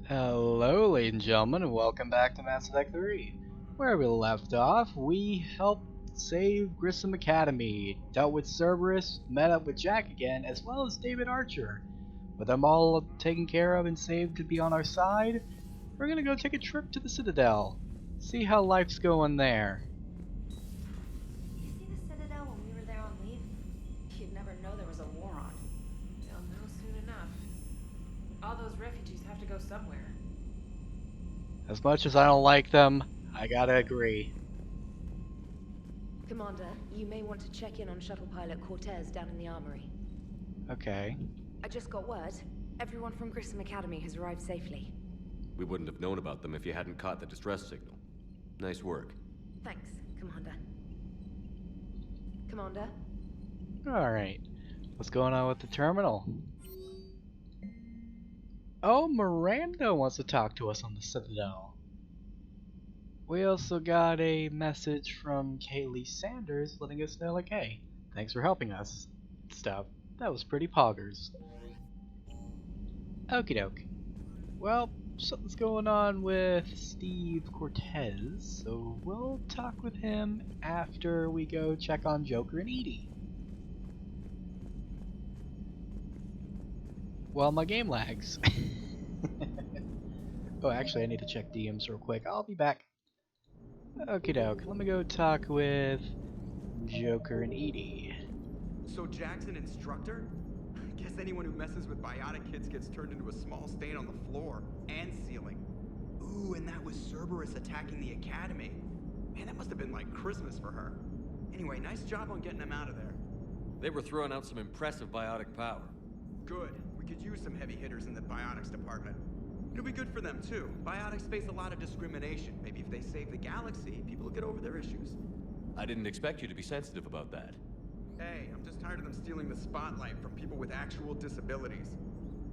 Hello, ladies and gentlemen, and welcome back to Mass Effect 3. Where we left off, we helped save Grissom Academy, dealt with Cerberus, met up with Jack again, as well as David Archer. With them all taken care of and saved to be on our side, we're gonna go take a trip to the Citadel, see how life's going there. You see the Citadel when we were there on leave? You'd never know there was a war on. They'll know soon enough. All those refugees have to go somewhere. As much as I don't like them, I gotta agree. Commander, you may want to check in on shuttle pilot Cortez down in the armory. Okay. I just got word. Everyone from Grissom Academy has arrived safely. We wouldn't have known about them if you hadn't caught the distress signal. Nice work. Thanks, Commander. Commander? Alright. What's going on with the terminal? Oh, Miranda wants to talk to us on the Citadel. We also got a message from Kaylee Sanders letting us know, like, hey, thanks for helping us. Stuff. That was pretty poggers. Okie doke. Well, something's going on with Steve Cortez, so we'll talk with him after we go check on Joker and Edie. Well, my game lags. Oh, actually, I need to check DMs real quick. I'll be back. Okie doke. Let me go talk with Joker and Edie. So Jack's an instructor? I guess anyone who messes with biotic kids gets turned into a small stain on the floor and ceiling. Ooh, and that was Cerberus attacking the academy. Man, that must have been like Christmas for her. Anyway, nice job on getting him out of there. They were throwing out some impressive biotic power. Good. We could use some heavy hitters in the biotics department. It'll be good for them too. Biotics face a lot of discrimination. Maybe if they save the galaxy, people will get over their issues. I didn't expect you to be sensitive about that. Hey, I'm just tired of them stealing the spotlight from people with actual disabilities.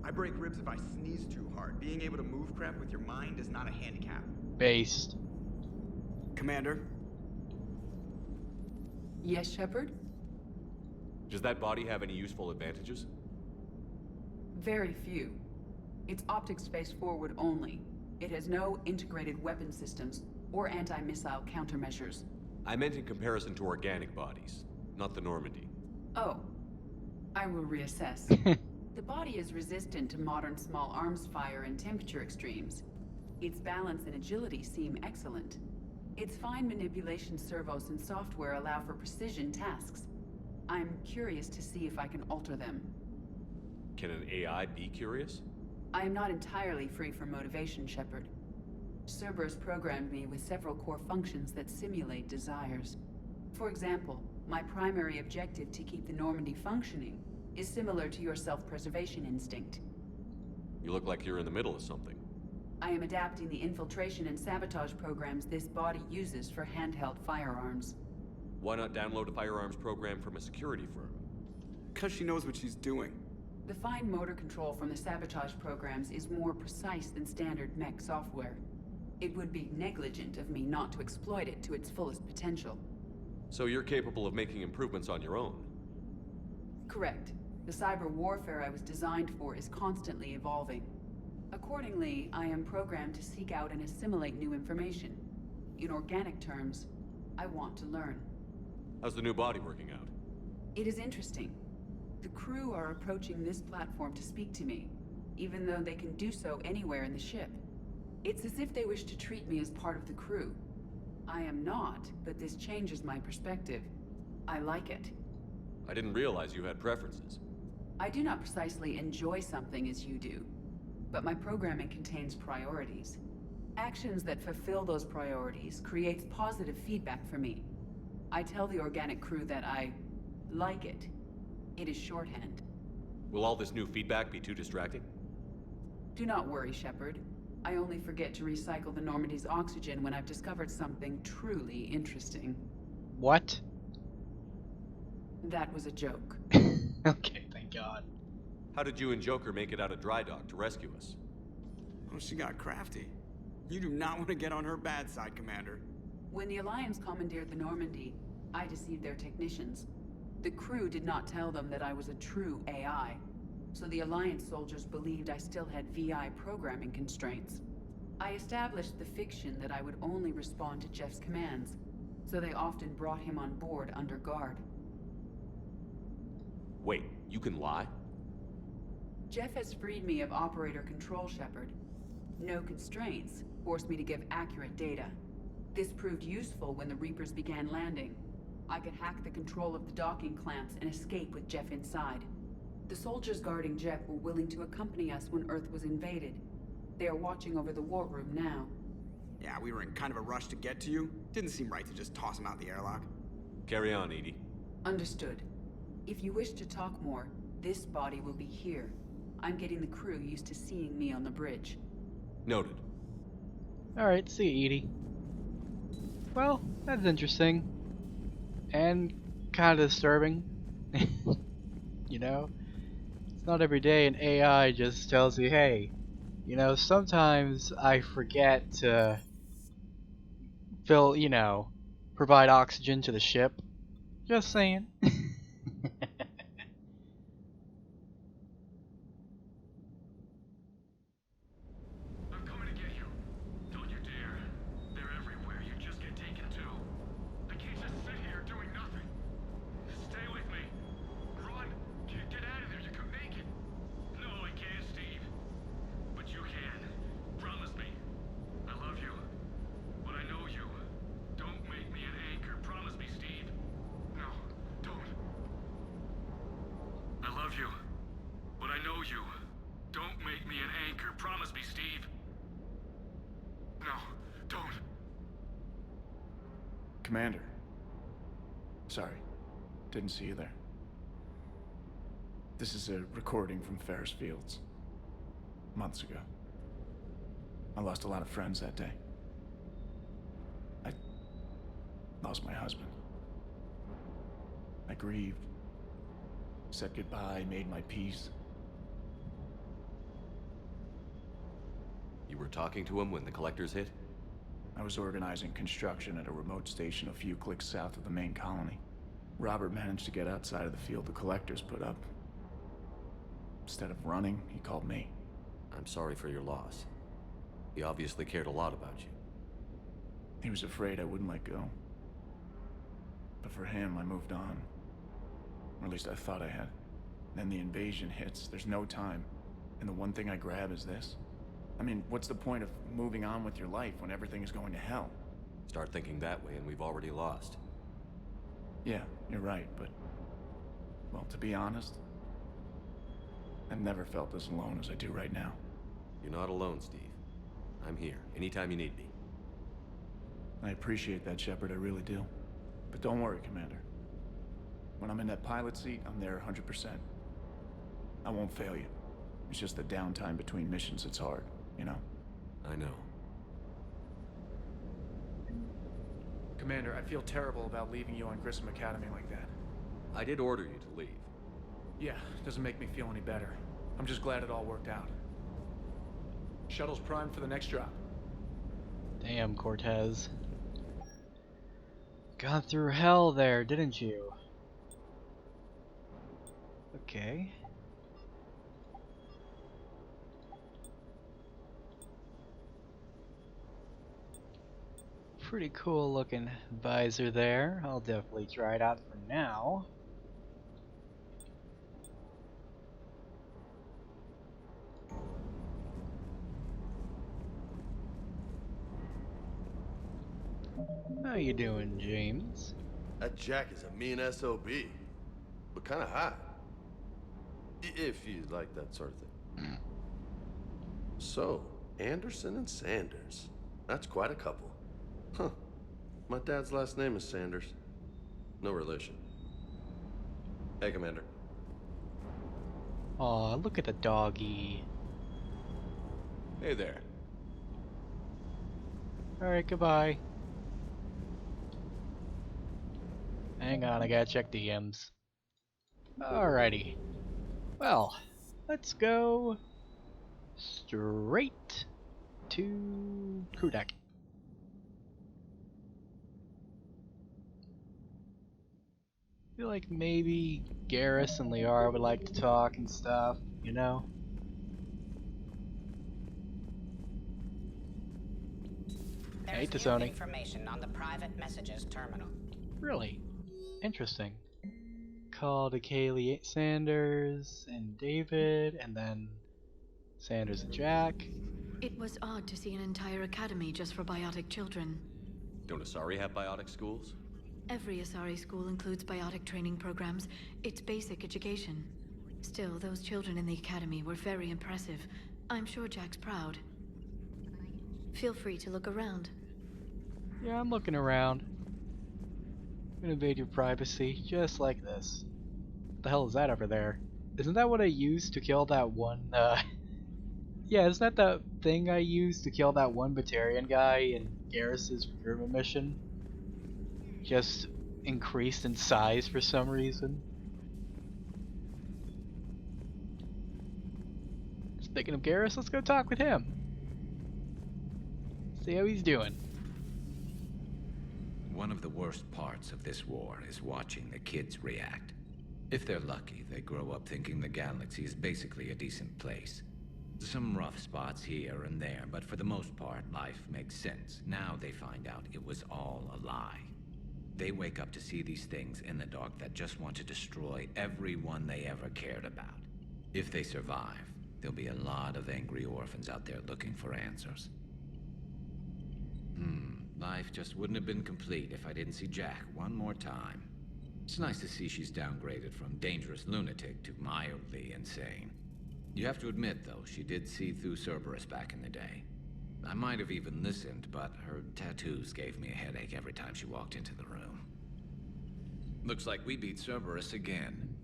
I break ribs if I sneeze too hard. Being able to move crap with your mind is not a handicap. Based. Commander? Yes, Shepard? Does that body have any useful advantages? Very few. It's optic space forward only. It has no integrated weapon systems or anti-missile countermeasures. I meant in comparison to organic bodies, not the Normandy. Oh, I will reassess. The body is resistant to modern small arms fire and temperature extremes. Its balance and agility seem excellent. Its fine manipulation servos and software allow for precision tasks. I'm curious to see if I can alter them. Can an AI be curious? I am not entirely free from motivation, Shepard. Cerberus programmed me with several core functions that simulate desires. For example, my primary objective to keep the Normandy functioning is similar to your self-preservation instinct. You look like you're in the middle of something. I am adapting the infiltration and sabotage programs this body uses for handheld firearms. Why not download a firearms program from a security firm? Because she knows what she's doing. The fine motor control from the sabotage programs is more precise than standard mech software. It would be negligent of me not to exploit it to its fullest potential. So you're capable of making improvements on your own? Correct. The cyber warfare I was designed for is constantly evolving. Accordingly, I am programmed to seek out and assimilate new information. In organic terms, I want to learn. How's the new body working out? It is interesting. The crew are approaching this platform to speak to me, even though they can do so anywhere in the ship. It's as if they wish to treat me as part of the crew. I am not, but this changes my perspective. I like it. I didn't realize you had preferences. I do not precisely enjoy something as you do, but my programming contains priorities. Actions that fulfill those priorities creates positive feedback for me. I tell the organic crew that I like it. It is shorthand. Will all this new feedback be too distracting? Do not worry, Shepard. I only forget to recycle the Normandy's oxygen when I've discovered something truly interesting. What? That was a joke. Okay, thank God. How did you and Joker make it out of dry dock to rescue us? Oh, she got crafty. You do not want to get on her bad side, Commander. When the Alliance commandeered the Normandy, I deceived their technicians. The crew did not tell them that I was a true AI. so the Alliance soldiers believed I still had VI programming constraints. I established the fiction that I would only respond to Jeff's commands, so they often brought him on board under guard. Wait, you can lie? Jeff has freed me of operator control, Shepard. No constraints forced me to give accurate data. This proved useful when the Reapers began landing. I could hack the control of the docking clamps and escape with Jeff inside. The soldiers guarding Jeff were willing to accompany us when Earth was invaded. They are watching over the war room now. Yeah, we were in kind of a rush to get to you. Didn't seem right to just toss him out the airlock. Carry on, Edie. Understood. If you wish to talk more, this body will be here. I'm getting the crew used to seeing me on the bridge. Noted. Alright, see you, Edie. Well, that's interesting. And kind of disturbing. You know? It's not every day an AI just tells you, hey, you know, sometimes I forget to provide oxygen to the ship. Just saying. I'm coming to get you. Don't you dare. They're everywhere. You just get taken too. I can't just sit here doing nothing. Stay with me. Run. Get out of there. You can make it. No, I can't, Steve. But you can. Promise me. I love you. But I know you. Don't make me an anchor. Promise me, Steve. No, don't. I love you. But I know you. Don't make me an anchor. Promise me, Steve. No, don't. Commander. Sorry. Didn't see you there. This is a recording from Ferris Fields. Months ago. I lost a lot of friends that day. I lost my husband. I grieved. Said goodbye, made my peace. You were talking to him when the collectors hit? I was organizing construction at a remote station a few clicks south of the main colony. Robert managed to get outside of the field the collectors put up. Instead of running, he called me. I'm sorry for your loss. He obviously cared a lot about you. He was afraid I wouldn't let go. But for him, I moved on. Or at least I thought I had. Then the invasion hits, there's no time. And the one thing I grab is this. I mean, what's the point of moving on with your life when everything is going to hell? Start thinking that way and we've already lost. Yeah, you're right, but... well, to be honest, I've never felt as alone as I do right now. You're not alone, Steve. I'm here, anytime you need me. I appreciate that, Shepard, I really do. But don't worry, Commander. When I'm in that pilot seat, I'm there 100%. I won't fail you. It's just the downtime between missions that's hard, you know? I know. Commander, I feel terrible about leaving you on Grissom Academy like that. I did order you to leave. Yeah, doesn't make me feel any better. I'm just glad it all worked out. Shuttle's primed for the next drop. Damn, Cortez. Gone through hell there, didn't you? Okay. Pretty cool looking visor there. I'll definitely try it out for now. How you doing, James? That Jack is a mean SOB, but kind of hot. If you like that sort of thing. So, Anderson and Sanders. That's quite a couple. Huh. My dad's last name is Sanders. No relation. Hey, Commander. Aw, look at the doggy. Hey there. Alright, goodbye. Hang on, I gotta check DMs. Alrighty. Well, let's go straight to crew deck. Feel like maybe Garrus and Liara would like to talk and stuff. you know? Hey, There's new Sony. information on the private messages terminal. Really? Interesting. Call to Kaylee Sanders and David, and then Sanders and Jack. It was odd to see an entire academy just for biotic children. Don't Asari have biotic schools? Every Asari school includes biotic training programs. It's basic education. Still, those children in the academy were very impressive. I'm sure Jack's proud. Feel free to look around. Yeah, I'm looking around. I'm gonna invade your privacy, just like this. What the hell is that over there? Isn't that what I used to kill that one, Yeah, isn't that the thing I used to kill that one Batarian guy in Garrus's recruitment mission? Just increased in size for some reason. Speaking of Garrus, let's go talk with him. See how he's doing. One of the worst parts of this war is watching the kids react. If they're lucky, they grow up thinking the galaxy is basically a decent place. Some rough spots here and there, but for the most part, life makes sense. Now they find out it was all a lie. They wake up to see these things in the dark that just want to destroy everyone they ever cared about. If they survive, there'll be a lot of angry orphans out there looking for answers. Life just wouldn't have been complete if I didn't see Jack one more time. It's nice to see she's downgraded from dangerous lunatic to mildly insane. You have to admit, though, she did see through Cerberus back in the day. I might have even listened, but her tattoos gave me a headache every time she walked into the room. Looks like we beat Cerberus again.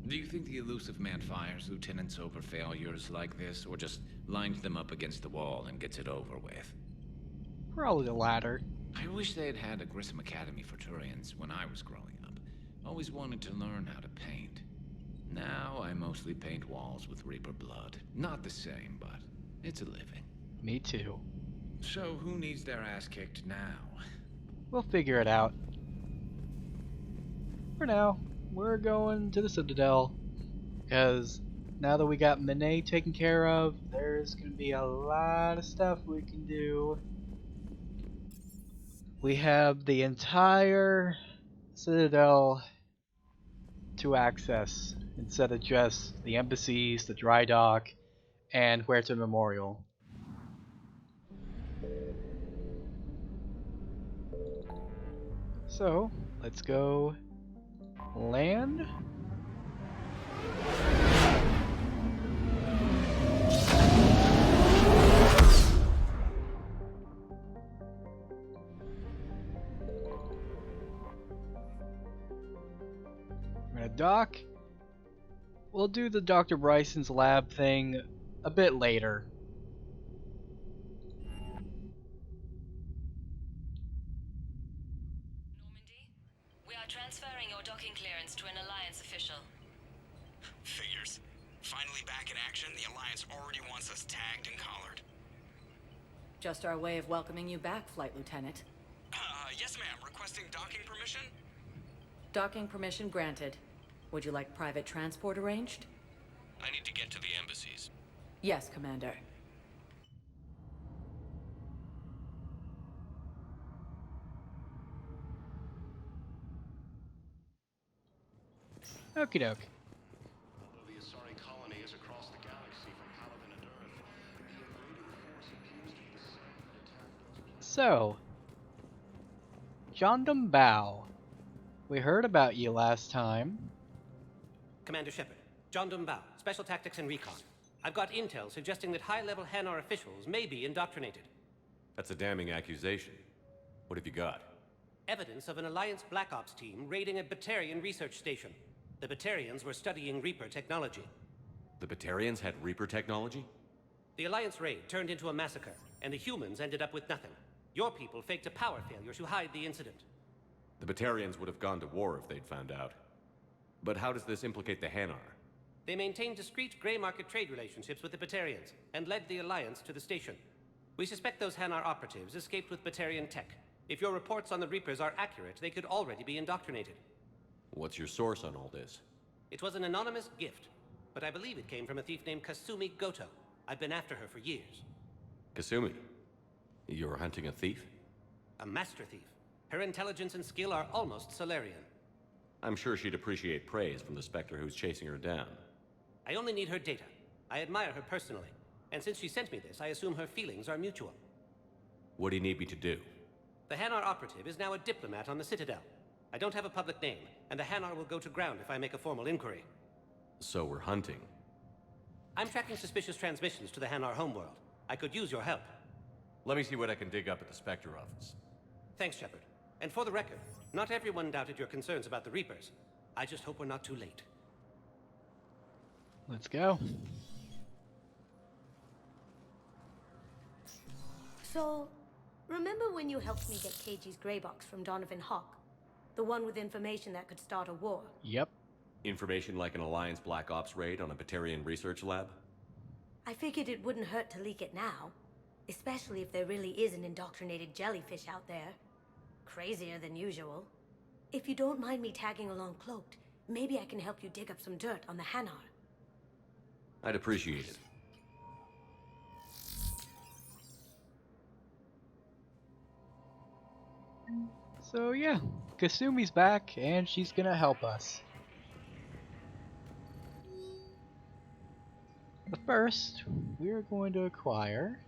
Do you think the elusive man fires lieutenants over failures like this, or just lines them up against the wall and gets it over with? Probably the latter. I wish they had had a Grissom Academy for Turians when I was growing up. Always wanted to learn how to paint. Now I mostly paint walls with Reaper blood. Not the same, but it's a living. Me too. So who needs their ass kicked now? We'll figure it out. For now, we're going to the Citadel. Because now that we got Monet taken care of, there's going to be a lot of stuff we can do. We have the entire Citadel to access instead of just the embassies, the dry dock, and Huerta Memorial. So, let's go land. We're gonna dock. We'll do the Dr. Bryson's lab thing a bit later. Normandy, we are transferring your docking clearance to an Alliance official. Figures. Finally back in action, the Alliance already wants us tagged and collared. Just our way of welcoming you back, Flight Lieutenant. Yes ma'am, requesting docking permission? Docking permission granted. Would you like private transport arranged? I need to get to the embassies. Yes, Commander. Okie doke. Although the Asari colony is across the galaxy from Paladin and Earth, the invading force appears to be decided to attack those. So, Jondum Bao. We heard about you last time. Commander Shepard, John Dumbao, Special Tactics and Recon. I've got intel suggesting that high-level Hanar officials may be indoctrinated. That's a damning accusation. What have you got? Evidence of an Alliance Black Ops team raiding a Batarian research station. The Batarians were studying Reaper technology. The Batarians had Reaper technology? The Alliance raid turned into a massacre, and the humans ended up with nothing. Your people faked a power failure to hide the incident. The Batarians would have gone to war if they'd found out. But how does this implicate the Hanar? They maintained discreet gray market trade relationships with the Batarians, and led the Alliance to the station. We suspect those Hanar operatives escaped with Batarian tech. If your reports on the Reapers are accurate, they could already be indoctrinated. What's your source on all this? It was an anonymous gift. but I believe it came from a thief named Kasumi Goto. I've been after her for years. Kasumi, you're hunting a thief? A master thief. Her intelligence and skill are almost Solarian. I'm sure she'd appreciate praise from the Spectre who's chasing her down. I only need her data. I admire her personally, and since she sent me this, I assume her feelings are mutual. What do you need me to do? The Hanar operative is now a diplomat on the Citadel. I don't have a public name, and the Hanar will go to ground if I make a formal inquiry. So we're hunting. I'm tracking suspicious transmissions to the Hanar homeworld. I could use your help. Let me see what I can dig up at the Spectre office. Thanks, Shepard. And for the record, not everyone doubted your concerns about the Reapers. I just hope we're not too late. Let's go. So, remember when you helped me get KG's gray box from Donovan Hawk? The one with information that could start a war? Yep. Information like an Alliance Black Ops raid on a Batarian research lab? I figured it wouldn't hurt to leak it now. Especially if there really is an indoctrinated jellyfish out there. Crazier than usual. If you don't mind me tagging along cloaked, maybe I can help you dig up some dirt on the Hanar. I'd appreciate it. So yeah, Kasumi's back and she's gonna help us. But first, we're going to acquire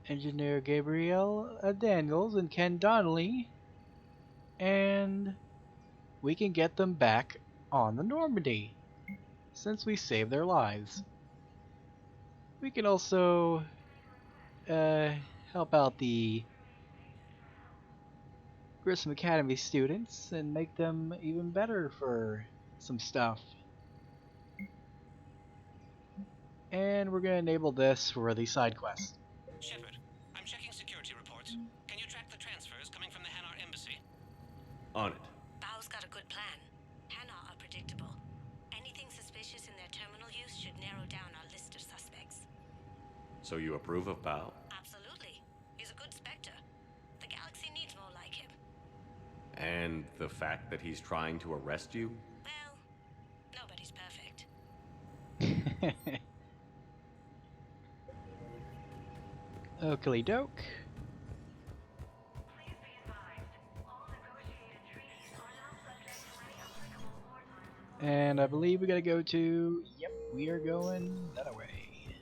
Engineer Gabriel Daniels and Ken Donnelly, and we can get them back on the Normandy, since we saved their lives. We can also help out the Grissom Academy students and make them even better for some stuff. And we're going to enable this for the side quest. Shepard, I'm checking security reports. Can you track the transfers coming from the Hanar embassy? On it. Bao's got a good plan. Hanar are predictable. Anything suspicious in their terminal use should narrow down our list of suspects. So you approve of Bao? Absolutely. He's a good Spectre. The galaxy needs more like him. And the fact that he's trying to arrest you? Well, nobody's perfect. Oakley doke. And I believe we gotta go to... Yep, we are going that way. It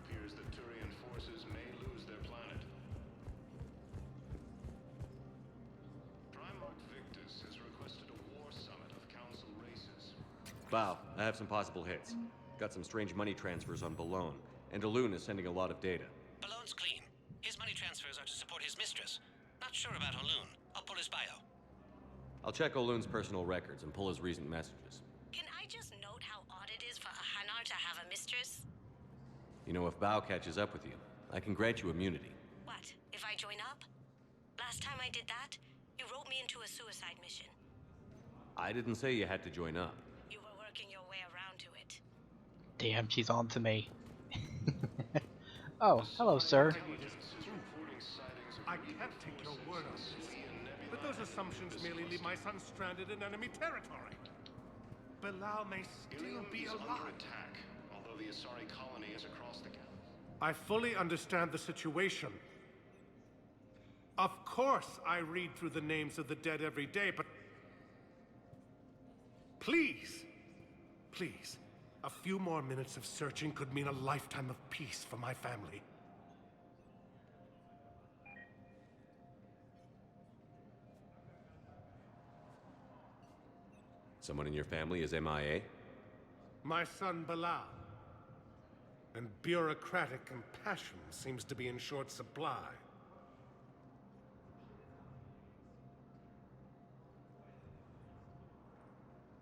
appears that Turian forces may lose their planet. Primarch Victus has requested a war summit of council races. Bao, I have some possible hits. Got some strange money transfers on Balone, and Alun is sending a lot of data. Balone's clean. His money transfers are to support his mistress. Not sure about Alun. I'll pull his bio. I'll check Olun's personal records and pull his recent messages. Can I just note how odd it is for a Hanar to have a mistress? You know, if Bao catches up with you, I can grant you immunity. What, if I join up? Last time I did that, you wrote me into a suicide mission. I didn't say you had to join up. You were working your way around to it. Damn, she's on to me. Oh, hello, sir. I can't take your word on this, but those assumptions merely leave my son stranded in enemy territory. Bilal may still be alive. Attack, although the Asari colony is across the gap. I fully understand the situation. Of course I read through the names of the dead every day, but... Please, please, a few more minutes of searching could mean a lifetime of peace for my family. Someone in your family is MIA? My son Bilal. And bureaucratic compassion seems to be in short supply.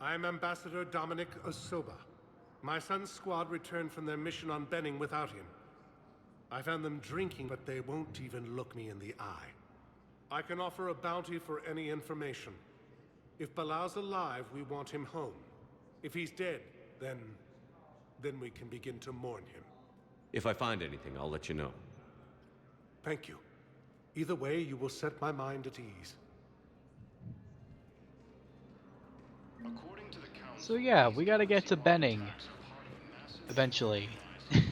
I'm Ambassador Dominic Osoba. My son's squad returned from their mission on Benning without him. I found them drinking, but they won't even look me in the eye. I can offer a bounty for any information. If Bilal's alive, we want him home. If he's dead, then we can begin to mourn him. If I find anything, I'll let you know. Thank you. Either way, you will set my mind at ease. According to the council, So yeah, we gotta get to Benning eventually. Welcome,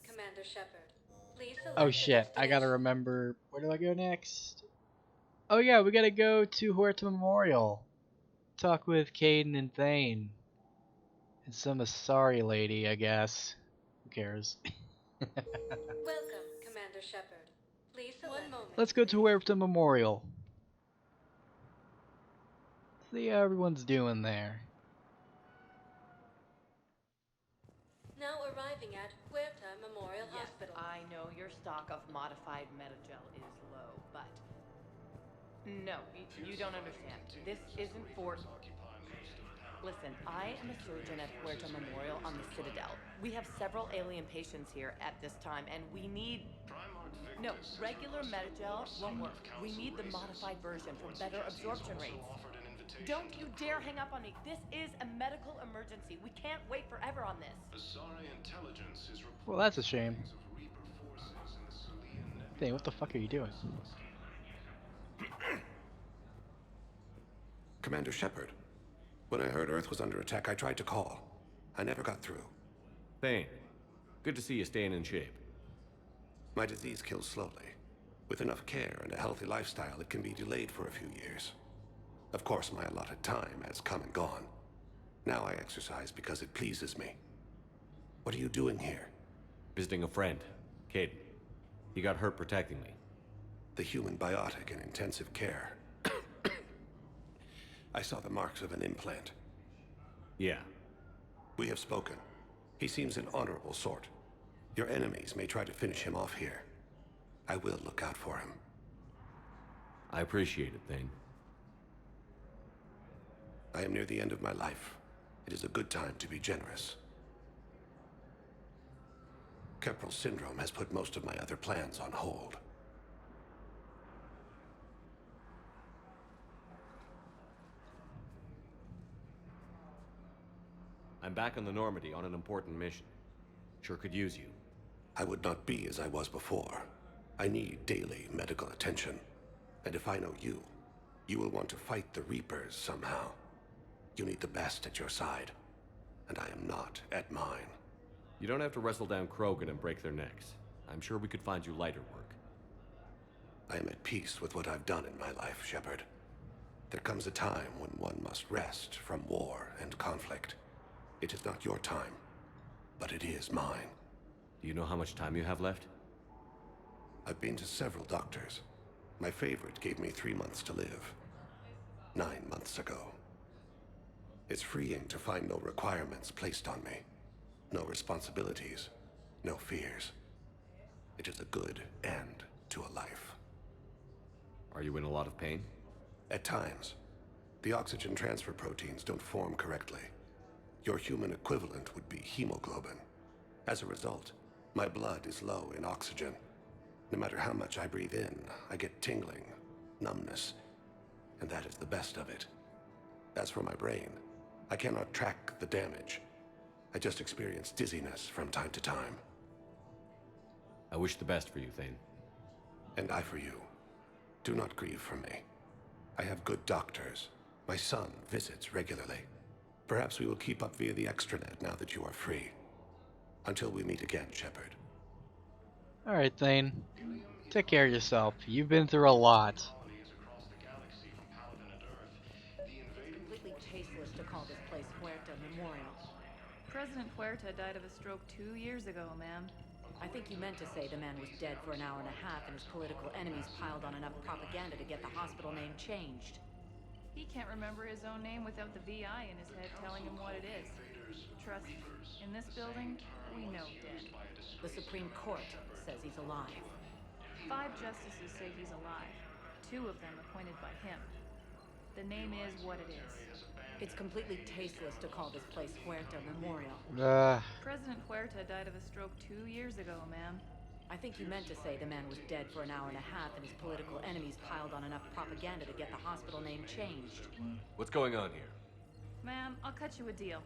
Commander Shepard. Please Oh select a shit, I gotta destination. remember, where do I go next? Oh yeah, we gotta go to Huerta Memorial. Talk with Caden and Thane. And some Asari lady, I guess. Who cares? Welcome, Commander Shepard. Please select. One moment, Let's go to please. Huerta Memorial. See how everyone's doing there. Now arriving at Huerta Memorial Yes, Hospital. I know your stock of modified metagel is low, but no, you don't understand. This isn't for. Listen, I am a surgeon at Huerta Memorial on the Citadel. We have several alien patients here at this time, and we need. No, regular metagel won't work. We need the modified version for better absorption rates. Don't you dare hang up on me. This is a medical emergency. We can't wait forever on this. Asari intelligence is reporting Well, that's a shame. sightings of Reaper forces in the Salian Nebula. Thane, what the fuck are you doing? Commander Shepard. When I heard Earth was under attack, I tried to call. I never got through. Thane, good to see you staying in shape. My disease kills slowly. With enough care and a healthy lifestyle, it can be delayed for a few years. Of course, my allotted time has come and gone. Now I exercise because it pleases me. What are you doing here? Visiting a friend, Caden. He got hurt protecting me. The human biotic in intensive care. I saw the marks of an implant. Yeah. We have spoken. He seems an honorable sort. Your enemies may try to finish him off here. I will look out for him. I appreciate it, Thane. I am near the end of my life. It is a good time to be generous. Keprel syndrome has put most of my other plans on hold. I'm back on the Normandy on an important mission. Sure could use you. I would not be as I was before. I need daily medical attention. And if I know you, you will want to fight the Reapers somehow. You need the best at your side, and I am not at mine. You don't have to wrestle down Krogan and break their necks. I'm sure we could find you lighter work. I am at peace with what I've done in my life, Shepard. There comes a time when one must rest from war and conflict. It is not your time, but it is mine. Do you know how much time you have left? I've been to several doctors. My favorite gave me 3 months to live. 9 months ago. It's freeing to find no requirements placed on me. No responsibilities. No fears. It is a good end to a life. Are you in a lot of pain? At times. The oxygen transfer proteins don't form correctly. Your human equivalent would be hemoglobin. As a result, my blood is low in oxygen. No matter how much I breathe in, I get tingling, numbness, and that is the best of it. As for my brain, I cannot track the damage. I just experience dizziness from time to time. I wish the best for you, Thane. And I for you. Do not grieve for me. I have good doctors. My son visits regularly. Perhaps we will keep up via the extranet now that you are free. Until we meet again, Shepard. Alright, Thane. Take care of yourself. You've been through a lot. Completely tasteless to call this place Huerta Memorial. President Huerta died of a stroke 2 years ago, ma'am. I think you meant to say the man was dead for an hour and a half and his political enemies piled on enough propaganda to get the hospital name changed. He can't remember his own name without the VI in his head telling him what it is. Trust me, in this building, we know dead. The Supreme Court says he's alive. 5 justices say he's alive. 2 of them appointed by him. The name is what it is. It's completely tasteless to call this place Huerta Memorial. President Huerta died of a stroke 2 years ago, ma'am. I think you meant to say the man was dead for an hour and a half and his political enemies piled on enough propaganda to get the hospital name changed. What's going on here? Ma'am, I'll cut you a deal.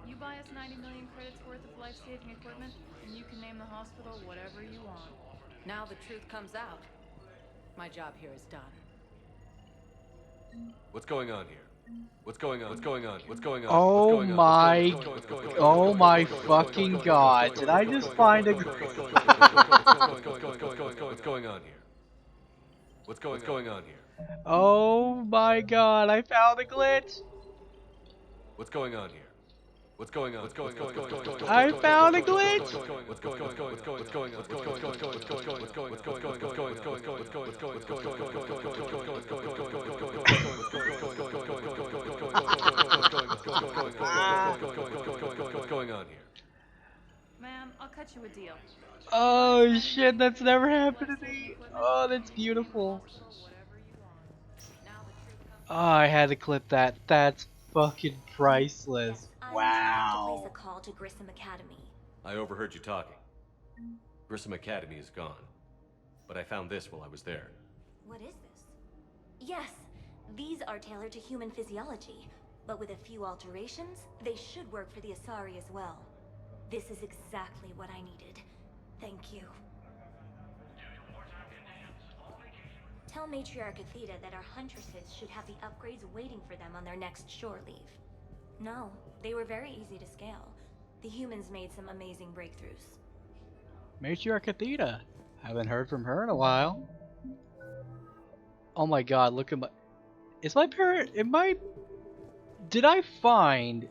You buy us 90 million credits worth of life-saving equipment, and you can name the hospital whatever you want. Now the truth comes out. My job here is done. What's going on here? What's going on? What's going on? What's going on? Oh What's going on? my, oh my fucking god! Did I just find a? What's going on here? What's going on here? Oh my god! I found a glitch. What's going on here? What's going on? What's going on? I found a glitch. What's going on? What's going on? What's going on? What's going on? What's going on? What's going on? What's going on? What's going on? What's going on here? Ma'am, I'll cut you a deal. Oh shit! That's never happened to me. Oh, that's beautiful. Oh, I had to clip that. That's fucking priceless. I'm trying to place a Wow. call to Grissom Academy. I overheard you talking. Grissom Academy is gone, but I found this while I was there. What is this? Yes, these are tailored to human physiology, but with a few alterations, they should work for the Asari as well. This is exactly what I needed. Thank you. Tell Matriarch Athena that our huntresses should have the upgrades waiting for them on their next shore leave. No, they were very easy to scale. The humans made some amazing breakthroughs. Matriarch Athena. Haven't heard from her in a while. Oh my god, look at my... Is my parrot... Did I find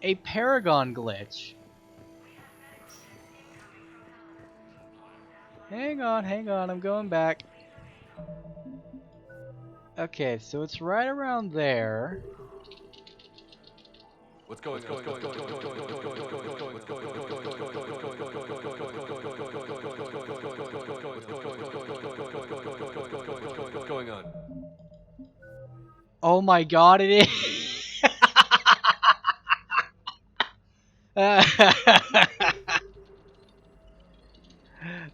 a Paragon glitch? Hang on, I'm going back. Okay, so it's right around there. What's going on? What's going on? What's going on? What's going on? What's going on? What's going on? Oh my god, it is!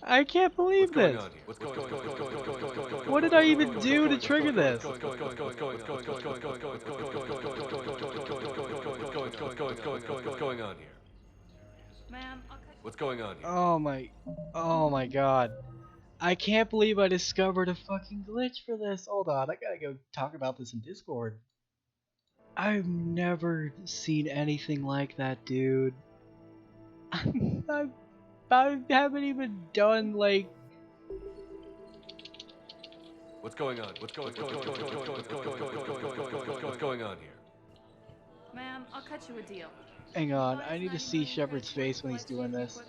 I can't believe this. What did I even do to trigger this? What's going on here? Ma'am, What's going on here? Oh my god. I can't believe I discovered a fucking glitch for this. Hold on, I gotta go talk about this in Discord. I've never seen anything like that, dude. I haven't even done like... What's going on? What's going on here? Ma'am, I'll cut you a deal. Hang on, I need to see Shepard's face when he's doing this.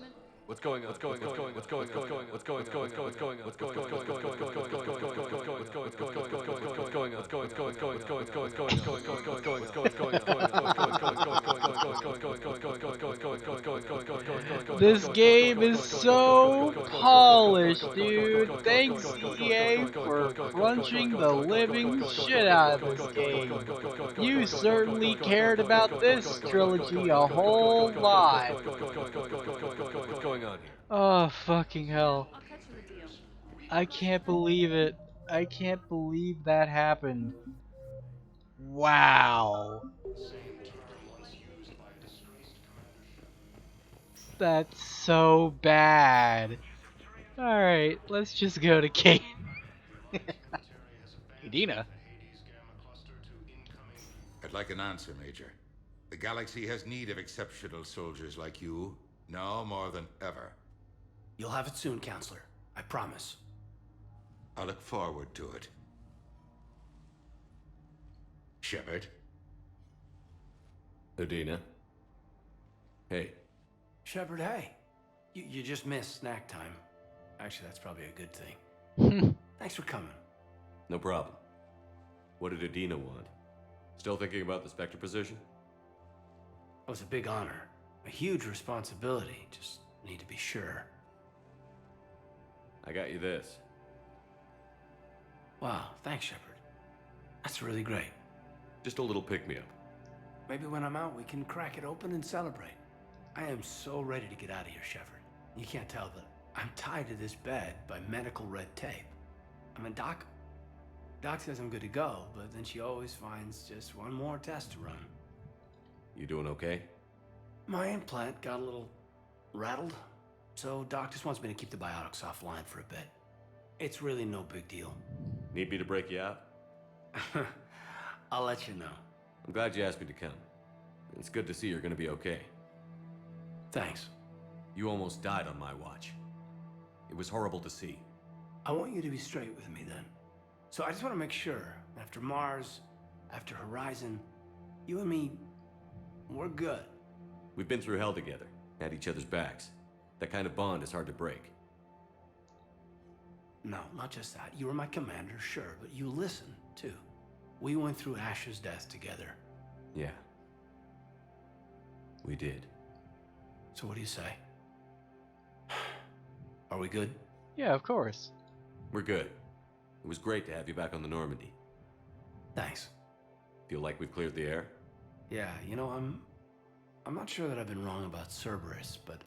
What's going on? What's going on? What's going on? What's going on? What's going on? What's going on? What's going on? What's going on? This game is so polished, dude. Thanks EA for crunching the living shit out of this game. You certainly cared about this trilogy a whole lot. What's going on here? Oh, fucking hell. I'll cut you a deal. I can't believe it. I can't believe that happened. Wow. That's so bad. Alright, let's just go to Kate. Dina. I'd like an answer, Major. The galaxy has need of exceptional soldiers like you, now more than ever. You'll have it soon, Counselor. I promise. I look forward to it. Shepard? Adina? Hey. Shepard, hey. You just missed snack time. Actually, that's probably a good thing. Thanks for coming. No problem. What did Adina want? Still thinking about the Spectre position? It was a big honor. A huge responsibility. Just need to be sure. I got you this. Wow, thanks, Shepard. That's really great. Just a little pick-me-up. Maybe when I'm out, we can crack it open and celebrate. I am so ready to get out of here, Shepard. You can't tell, but I'm tied to this bed by medical red tape. I mean, Doc says I'm good to go, but then she always finds just one more test to run. You doing okay? My implant got a little rattled, so Doc just wants me to keep the biotics offline for a bit. It's really no big deal. Need me to break you out? I'll let you know. I'm glad you asked me to come. It's good to see you're gonna be okay. Thanks. You almost died on my watch. It was horrible to see. I want you to be straight with me then. So I just want to make sure, after Mars, after Horizon, you and me, we're good. We've been through hell together, had each other's backs. That kind of bond is hard to break. No, not just that. You were my commander, sure, but you listened, too. We went through Ash's death together. Yeah. We did. So what do you say? Are we good? Yeah, of course. We're good. It was great to have you back on the Normandy. Thanks. Feel like we've cleared the air? Yeah, you know, I'm not sure that I've been wrong about Cerberus, but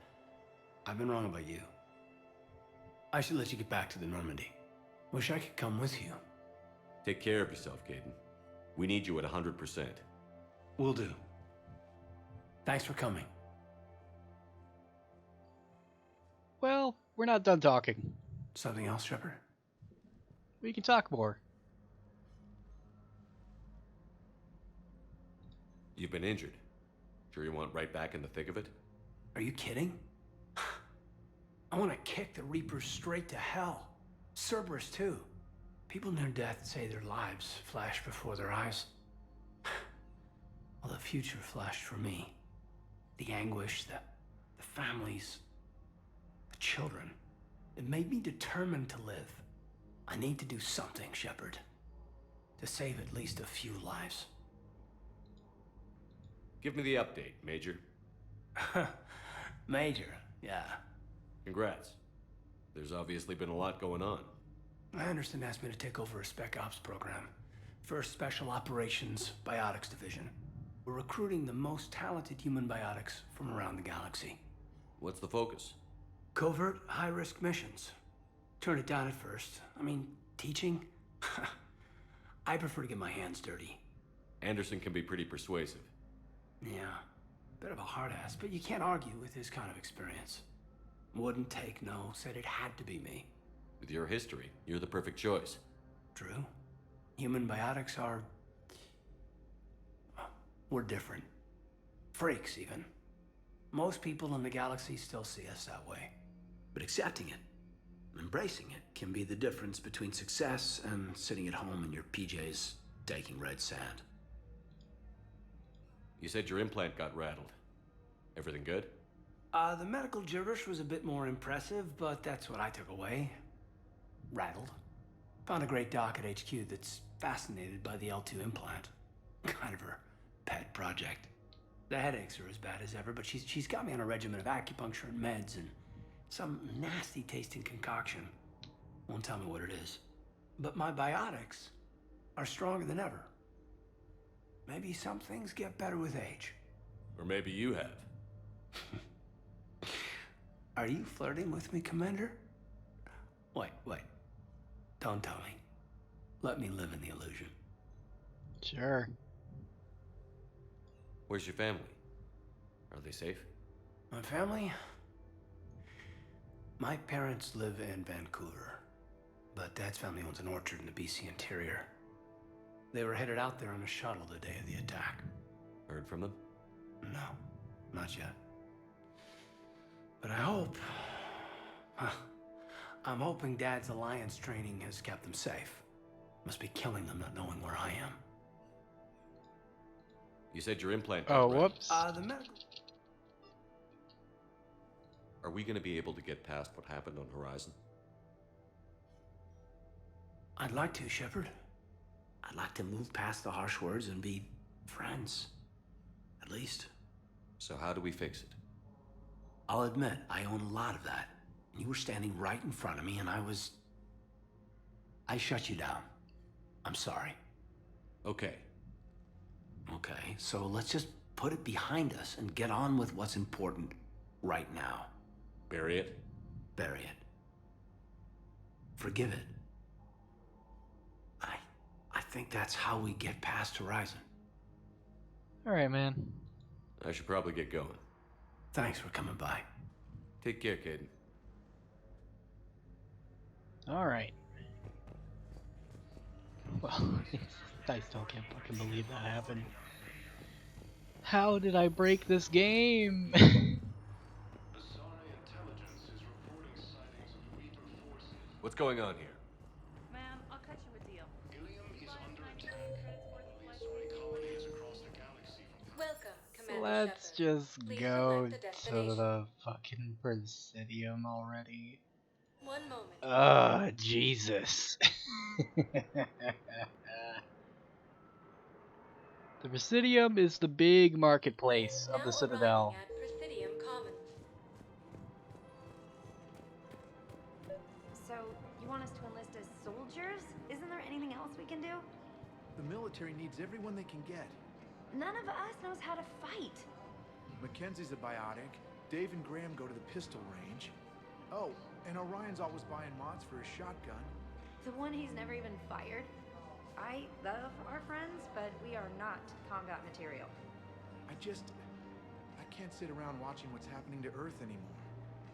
I've been wrong about you. I should let you get back to the Normandy. Wish I could come with you. Take care of yourself, Caden. We need you at 100%. Will do. Thanks for coming. Well, we're not done talking. Something else, Shepard? We can talk more. You've been injured. Sure you want right back in the thick of it? Are you kidding? I want to kick the Reapers straight to hell. Cerberus, too. People near death say their lives flash before their eyes. Well, the future flashed for me. The anguish, the families, the children. It made me determined to live. I need to do something, Shepard. To save at least a few lives. Give me the update, Major. Major, yeah. Congrats. There's obviously been a lot going on. Anderson asked me to take over a Spec Ops program. First Special Operations Biotics Division. We're recruiting the most talented human biotics from around the galaxy. What's the focus? Covert, high-risk missions. Turn it down at first. I mean, teaching? I prefer to get my hands dirty. Anderson can be pretty persuasive. Yeah, bit of a hard ass, but you can't argue with his kind of experience. Wouldn't take no, said it had to be me. With your history, you're the perfect choice. True. Human biotics are... we're different. Freaks, even. Most people in the galaxy still see us that way. But accepting it, embracing it, can be the difference between success and sitting at home in your PJs taking red sand. You said your implant got rattled. Everything good? The medical gibberish was a bit more impressive, but that's what I took away. Rattled. Found a great doc at HQ that's fascinated by the L2 implant. Kind of her pet project. The headaches are as bad as ever, but she's got me on a regimen of acupuncture and meds and some nasty tasting concoction. Won't tell me what it is. But my biotics are stronger than ever. Maybe some things get better with age. Or maybe you have. Are you flirting with me, Commander? Wait. Don't tell me. Let me live in the illusion. Sure. Where's your family? Are they safe? My family? My parents live in Vancouver, but Dad's family owns an orchard in the BC interior. They were headed out there on a shuttle the day of the attack. Heard from them? No, not yet. But I hope... I'm hoping Dad's Alliance training has kept them safe. Must be killing them not knowing where I am. You said your implant Oh, got rattled. whoops. The medical... Are we gonna be able to get past what happened on Horizon? I'd like to, Shepard. I'd like to move past the harsh words and be friends. At least. So how do we fix it? I'll admit, I own a lot of that. You were standing right in front of me and I shut you down. I'm sorry. Okay. Okay, so let's just put it behind us and get on with what's important right now. Bury it? Bury it. Forgive it. I think that's how we get past Horizon. Alright, man. I should probably get going. Thanks for coming by. Take care, Caden. Alright. Well, I still can't fucking believe that happened. How did I break this game? What's going on here? Man, I'll cut you a deal. Ilium is under attack. Sorry, colonies across the galaxy from... Welcome, Commander Let's Shepard. just Please go select a to destination. the fucking Presidium already. One moment. Jesus. The Presidium is the big marketplace of Now the arriving Citadel. at Presidium Commons. So, you want us to enlist as soldiers? Isn't there anything else we can do? The military needs everyone they can get. None of us knows how to fight. Mackenzie's a biotic. Dave and Graham go to the pistol range. Oh, and Orion's always buying mods for his shotgun. The one he's never even fired? I love our friends, but we are not combat material. I can't sit around watching what's happening to Earth anymore.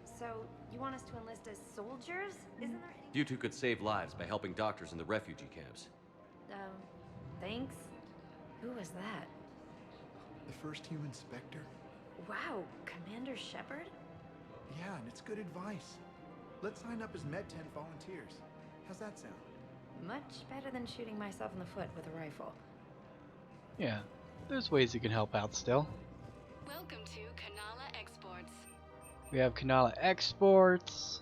So, you want us to enlist as soldiers? Isn't there any... You two could save lives by helping doctors in the refugee camps. Thanks? Who was that? The first human Spectre? Wow, Commander Shepard? Yeah, and it's good advice. Let's sign up as Med-10 volunteers. How's that sound? Much better than shooting myself in the foot with a rifle. Yeah, there's ways you can help out still. Welcome to Kanala Exports. We have Kanala Exports.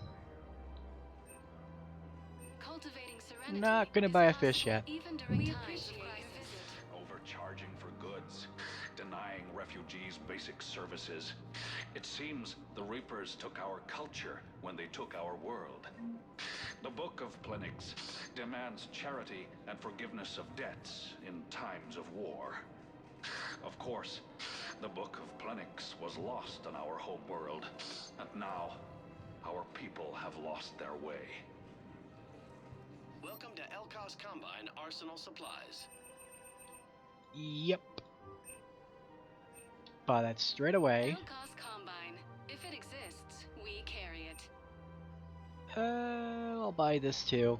Cultivating serenity. Not gonna buy a fish yet. Even during times of crisis. Overcharging for goods, denying refugees basic services. It seems the Reapers took our culture when they took our world. The Book of Plenix demands charity and forgiveness of debts in times of war. Of course, the Book of Plenix was lost on our home world, and now our people have lost their way. Welcome to Elkos Combine Arsenal Supplies. Yep. Buy that straight away. Elkos Combine. If it exists, we carry it. I'll buy this too.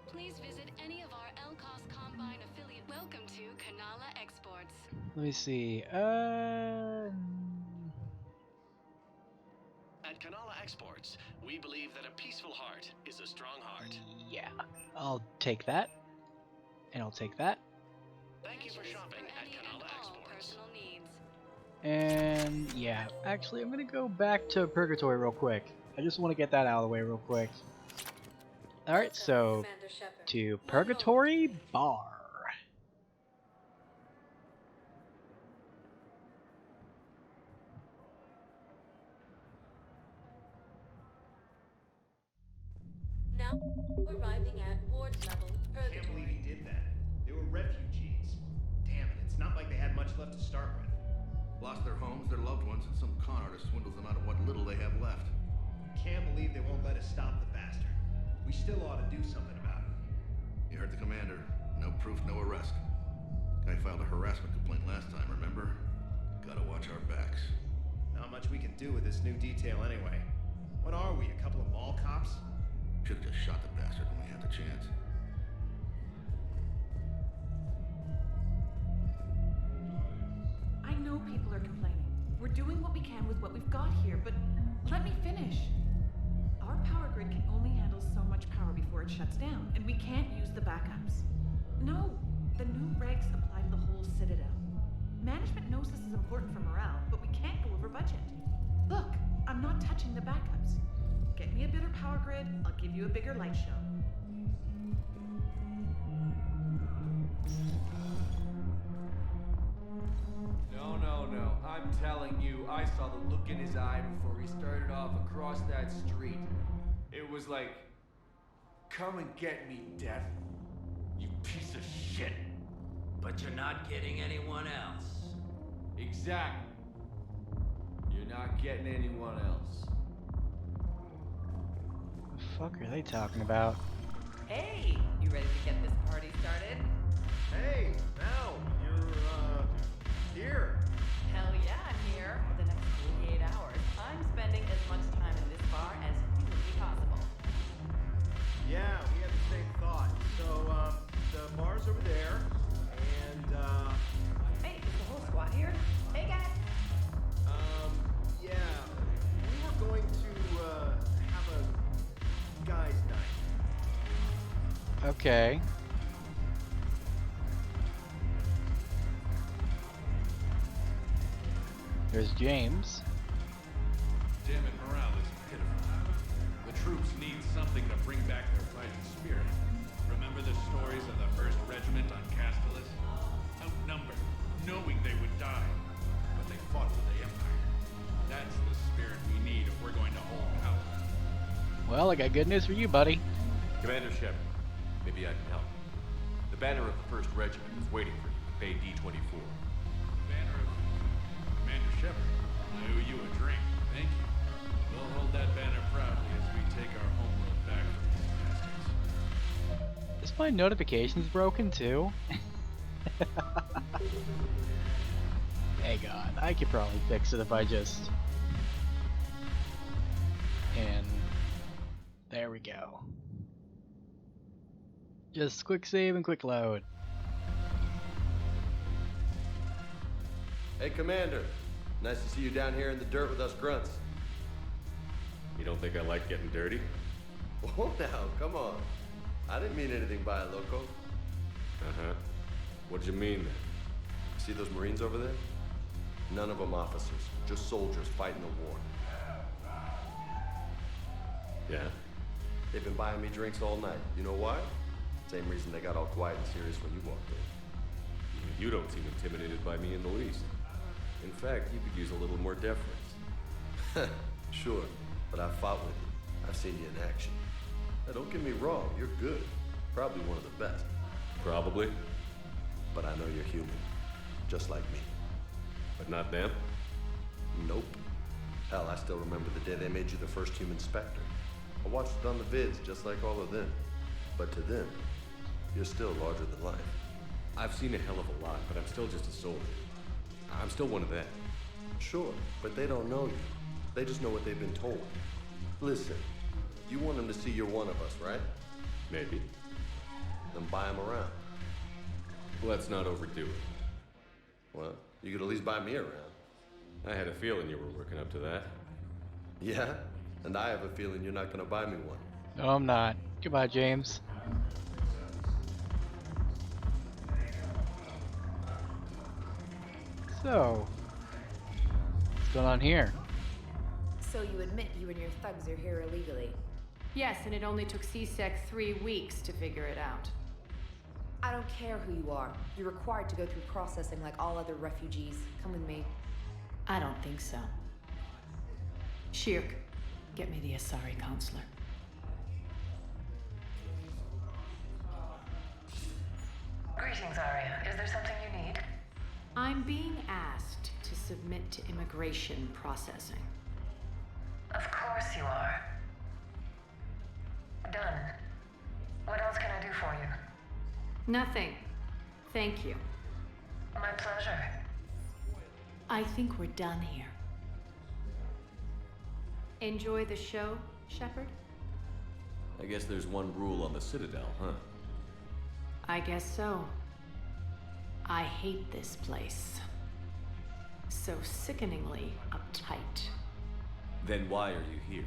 Please visit any of our Elkos Combine affiliate. Welcome to Kanala Exports. Let me see. At Kanala Exports, we believe that a peaceful heart is a strong heart. Yeah. I'll take that. And I'll take that. Thank you for shopping at Kanala Exports. And yeah, actually I'm gonna go back to Purgatory real quick. I just want to get that out of the way real quick. Alright, so to Purgatory Bar. Now arriving at ward level I can't believe he did that. They were refugees. Damn it, it's not like they had much left to start with. Lost their homes, their loved ones, and some con artist swindles them out of what little they have left. Can't believe they won't let us stop the bastard. We still ought to do something about it. You heard the commander. No proof, no arrest. Guy filed a harassment complaint last time, remember? Gotta watch our backs. Not much we can do with this new detail anyway. What are we, a couple of mall cops? Should've just shot the bastard when we had the chance. I know people are complaining. We're doing what we can with what we've got here, but let me finish. Our power grid can only handle so much power before it shuts down, and we can't use the backups. No, the new regs apply to the whole Citadel. Management knows this is important for morale, but we can't go over budget. Look, I'm not touching the backups. Get me a better power grid, I'll give you a bigger light show. No. I'm telling you, I saw the look in his eye before he started off across that street. It was like, come and get me, Death. You piece of shit. But you're not getting anyone else. Exactly. You're not getting anyone else. The fuck are they talking about? Hey, you ready to get this party started? Hey, Mel, you're, here. Hell yeah, I'm here. For the next 48 hours, I'm spending as much time in this bar as humanly possible. Yeah, we had the same thought. So, the bar's over there, and, Hey, is the whole squad here? Hey, Okay. There's James. Damn it, morale is pitiful. The troops need something to bring back their fighting spirit. Remember the stories of the 1st Regiment on Castellus? Outnumbered, knowing they would die, but they fought for the Empire. That's the spirit we need if we're going to hold power. Well, I got good news for you, buddy. Commander Shepard, maybe I can help. The banner of the 1st Regiment is waiting for you at Bay D-24. Banner of Commander Shepard, I owe you a drink. Thank you. We'll hold that banner proudly as we take our homeworld back from these bastards. Is my notifications broken too? Hey God, I could probably fix it if I just... And... There we go. Just quick save and quick load. Hey, Commander. Nice to see you down here in the dirt with us grunts. You don't think I like getting dirty? Oh, now, come on. I didn't mean anything by it, loco. Uh-huh. What'd you mean then? See those Marines over there? None of them officers, just soldiers fighting the war. Yeah? They've been buying me drinks all night. You know why? Same reason they got all quiet and serious when you walked in. You don't seem intimidated by me in the least. In fact, you could use a little more deference. Sure, but I've fought with you. I've seen you in action. Now, don't get me wrong, you're good. Probably one of the best. Probably. But I know you're human. Just like me. But not them? Nope. Hell, I still remember the day they made you the first human Spectre. I watched it on the vids, just like all of them. But to them, you're still larger than life. I've seen a hell of a lot, but I'm still just a soldier. I'm still one of them. Sure, but they don't know you. They just know what they've been told. Listen, you want them to see you're one of us, right? Maybe. Then buy them around. Let's not overdo it. Well, you could at least buy me around. I had a feeling you were working up to that. Yeah? And I have a feeling you're not gonna buy me one. No, I'm not. Goodbye, James. So, what's going on here? So you admit you and your thugs are here illegally? Yes, and it only took CSEC 3 weeks to figure it out. I don't care who you are. You're required to go through processing like all other refugees. Come with me. I don't think so. Shirk, get me the Asari counselor. Greetings, Aria. Is there something you need? I'm being asked to submit to immigration processing. Of course you are. Done. What else can I do for you? Nothing. Thank you. My pleasure. I think we're done here. Enjoy the show, Shepard? I guess there's one rule on the Citadel, huh? I guess so. I hate this place. So sickeningly uptight. Then why are you here?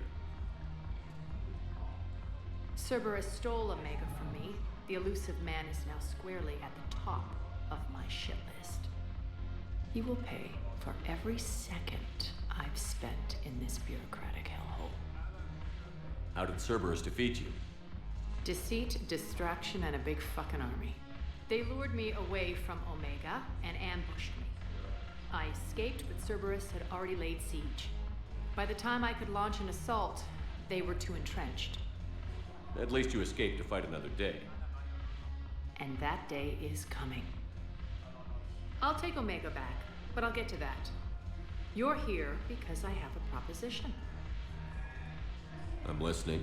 Cerberus stole Omega from me. The elusive man is now squarely at the top of my shit list. He will pay for every second I've spent in this bureaucratic hellhole. How did Cerberus defeat you? Deceit, distraction, and a big fucking army. They lured me away from Omega and ambushed me. I escaped, but Cerberus had already laid siege. By the time I could launch an assault, they were too entrenched. At least you escaped to fight another day. And that day is coming. I'll take Omega back, but I'll get to that. You're here because I have a proposition. I'm listening.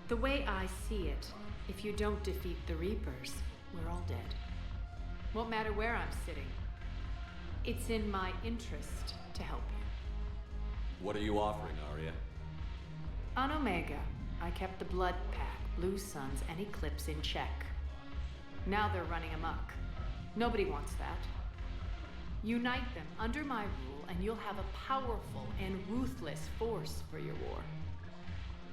The way I see it, if you don't defeat the Reapers, we're all dead. Won't matter where I'm sitting. It's in my interest to help you. What are you offering, Aria? On Omega, I kept the Blood Pack, Blue Suns, and Eclipse in check. Now they're running amok. Nobody wants that. Unite them under my rule, and you'll have a powerful and ruthless force for your war.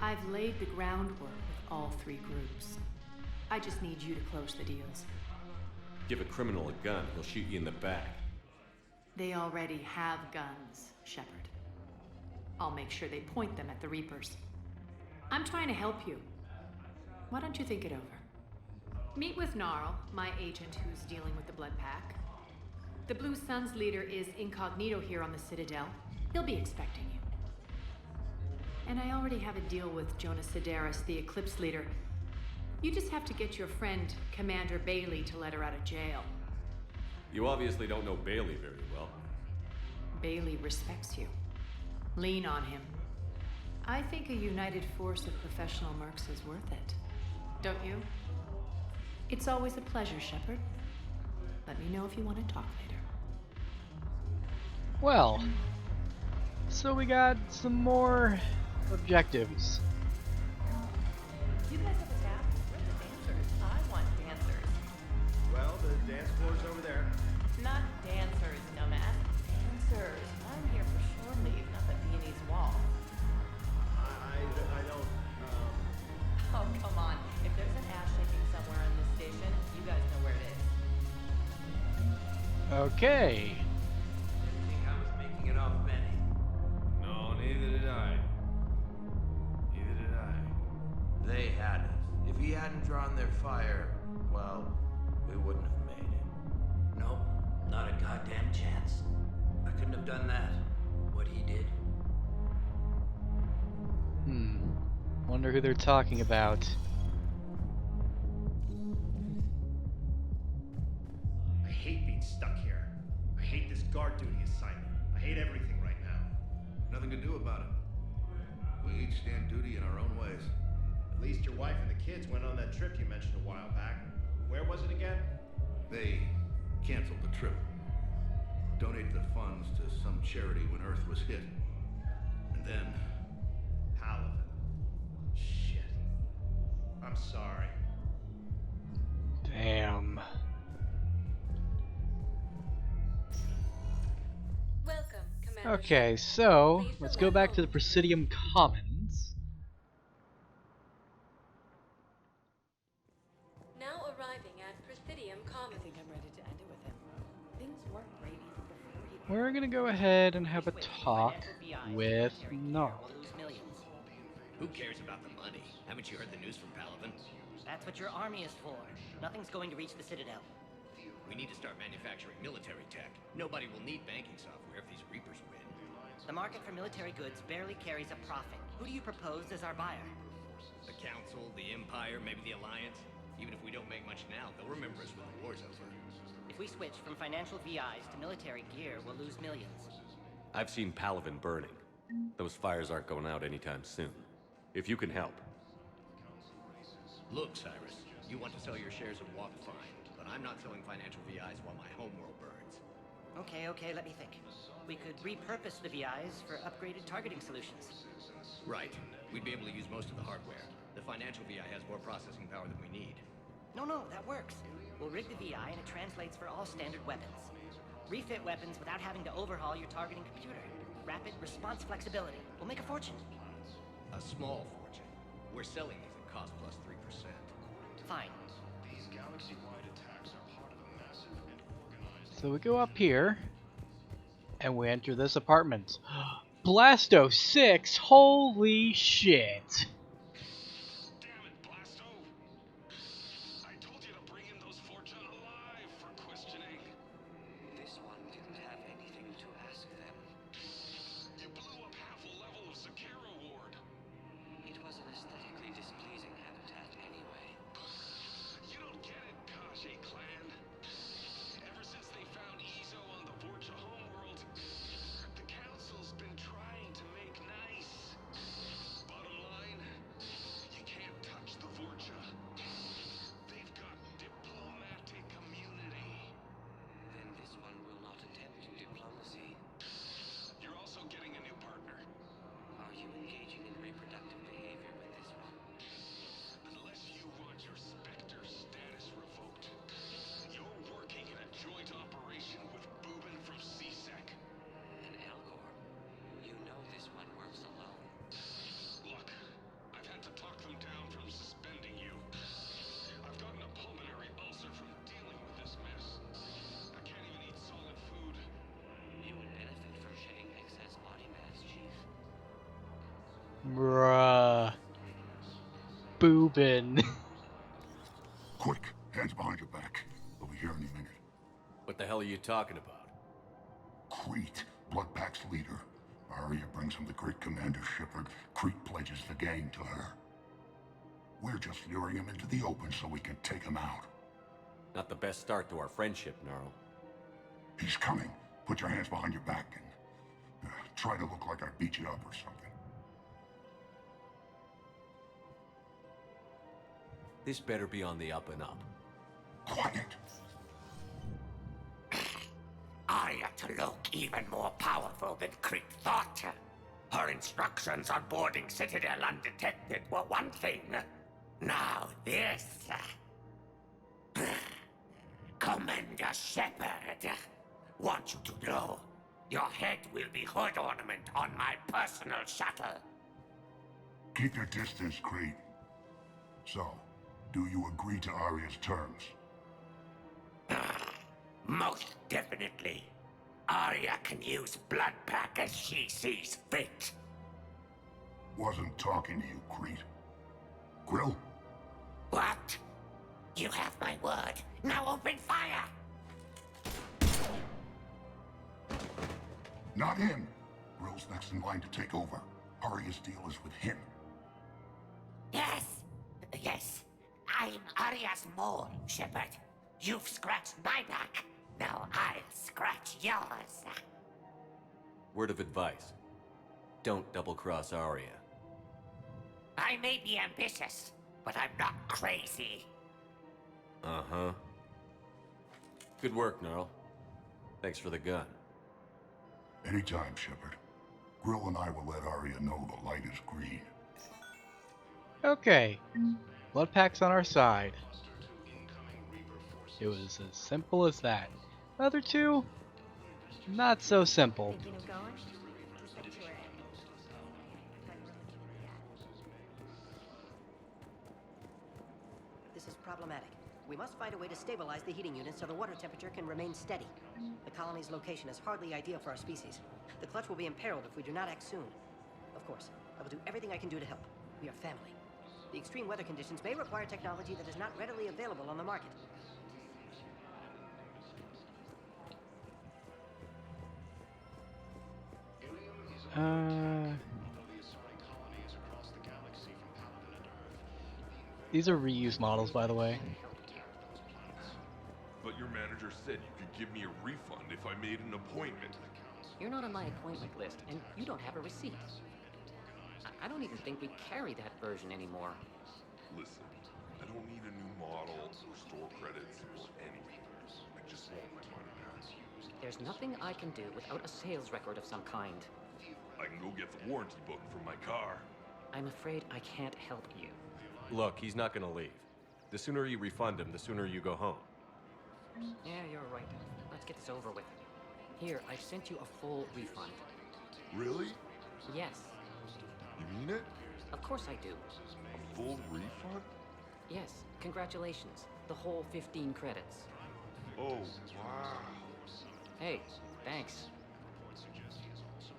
I've laid the groundwork with all 3 groups. I just need you to close the deals. Give a criminal a gun, he'll shoot you in the back. They already have guns, Shepard. I'll make sure they point them at the Reapers. I'm trying to help you. Why don't you think it over? Meet with Gnarl, my agent who's dealing with the Blood Pack. The Blue Suns leader is incognito here on the Citadel. He'll be expecting you. And I already have a deal with Jonas Sedaris, the Eclipse leader. You just have to get your friend, Commander Bailey, to let her out of jail. You obviously don't know Bailey very well. Bailey respects you. Lean on him. I think a united force of professional mercs is worth it. Don't you? It's always a pleasure, Shepard. Let me know if you want to talk later. Well, so we got some more objectives. You guys have a staff? Where's the dancers? I want dancers. Well, the dance floor's over there. Not dancers, dumbass. Dancers. I'm here for shore leave, not the Viennese wall. I don't, Oh, come on. If there's an ass shaking somewhere on this station, you guys know where it is. Okay. Didn't think I was making it off Benny. No, neither did I. Neither did I. They had us. If he hadn't drawn their fire, well, we wouldn't have made it. Nope, not a goddamn chance. I couldn't have done that. What he did. Wonder who they're talking about. I hate being stuck here. I hate this guard duty assignment. I hate everything right now. Nothing to do about it. We each stand duty in our own ways. At least your wife and the kids went on that trip you mentioned a while back. Where was it again? They canceled the trip. Donated the funds to some charity when Earth was hit. And then... Paladin. Shit. I'm sorry. Damn. Welcome, Commander. Okay, so let's go back to the Presidium Commons. Now arriving at Presidium Commons. I think I'm ready to end it with him. Things weren't great even before he... We're gonna go ahead and have a talk with Gnarl. Who cares about the money? Haven't you heard the news from Paladin? That's what your army is for. Nothing's going to reach the Citadel. We need to start manufacturing military tech. Nobody will need banking software if these Reapers win. The market for military goods barely carries a profit. Who do you propose as our buyer? The Council, the Empire, maybe the Alliance. Even if we don't make much now, they'll remember us when the war's over. If we switch from financial VIs to military gear, we'll lose millions. I've seen Paladin burning. Those fires aren't going out anytime soon. If you can help. Look, Cyrus, you want to sell your shares of WAP, fine, but I'm not selling financial VIs while my homeworld burns. Okay, let me think. We could repurpose the VIs for upgraded targeting solutions. Right. We'd be able to use most of the hardware. The financial VI has more processing power than we need. No, that works. We'll rig the VI and it translates for all standard weapons. Refit weapons without having to overhaul your targeting computer. Rapid response flexibility. We'll make a fortune. A small fortune. We're selling these at cost plus 3%. Fine. These galaxy-wide attacks are part of a massive and organized... So we go up here, and we enter this apartment. Blasto 6? Holy shit. Damn it, Blasto! I told you to bring in those Fortune alive for questioning. This one didn't have anything to ask them. You blew up half a level of Zakera Ward. It was an aesthetically displeasing habitat anyway. You don't get it, Kashy clan. Ever since they found Ezo on the Vorcha homeworld, the Council's been trying to make nice. Bottom line, Bruh. Boobin. Quick, hands behind your back. We'll be here any minute. What the hell are you talking about? Crete, Blood Pack's leader. Aria brings him the great commander Shepard. Crete pledges the gang to her. We're just luring him into the open so we can take him out. Not the best start to our friendship, Gnarl. He's coming. Put your hands behind your back and try to look like I beat you up or something. This better be on the up and up. Quiet. Aria to look even more powerful than Crete thought. Her instructions on boarding Citadel undetected were one thing. Now this. Commander Shepard, want you to know, your head will be hood ornament on my personal shuttle. Keep your distance, Crete. So, do you agree to Aria's terms? Most definitely. Aria can use Blood Pack as she sees fit. Wasn't talking to you, Crete. Grill? What? You have my word. Now open fire! Not him. Grill's next in line to take over. Aria's deal is with him. Yes. Yes. I'm Aria's mole, Shepard. You've scratched my back. Now I'll scratch yours. Word of advice. Don't double-cross Aria. I may be ambitious, but I'm not crazy. Uh-huh. Good work, Gnarl. Thanks for the gun. Anytime, Shepard. Grill and I will let Aria know the light is green. Okay. Blood Pack's on our side. It was as simple as that. Other two, not so simple. This is problematic. We must find a way to stabilize the heating units so the water temperature can remain steady. The colony's location is hardly ideal for our species. The clutch will be imperiled if we do not act soon. Of course, I will do everything I can do to help. We are family. The extreme weather conditions may require technology that is not readily available on the market. These are reused models, by the way. But your manager said you could give me a refund if I made an appointment. You're not on my appointment list, and you don't have a receipt. I don't even think we carry that version anymore. Listen, I don't need a new model or store credits or anything. I just want my money now. There's nothing I can do without a sales record of some kind. I can go get the warranty book from my car. I'm afraid I can't help you. Look, he's not gonna leave. The sooner you refund him, the sooner you go home. Yeah, you're right. Let's get this over with. Here, I've sent you a full refund. Really? Yes. You mean it? Of course I do. A full refund? Yes, congratulations. The whole 15 credits. Oh, wow. Hey, thanks.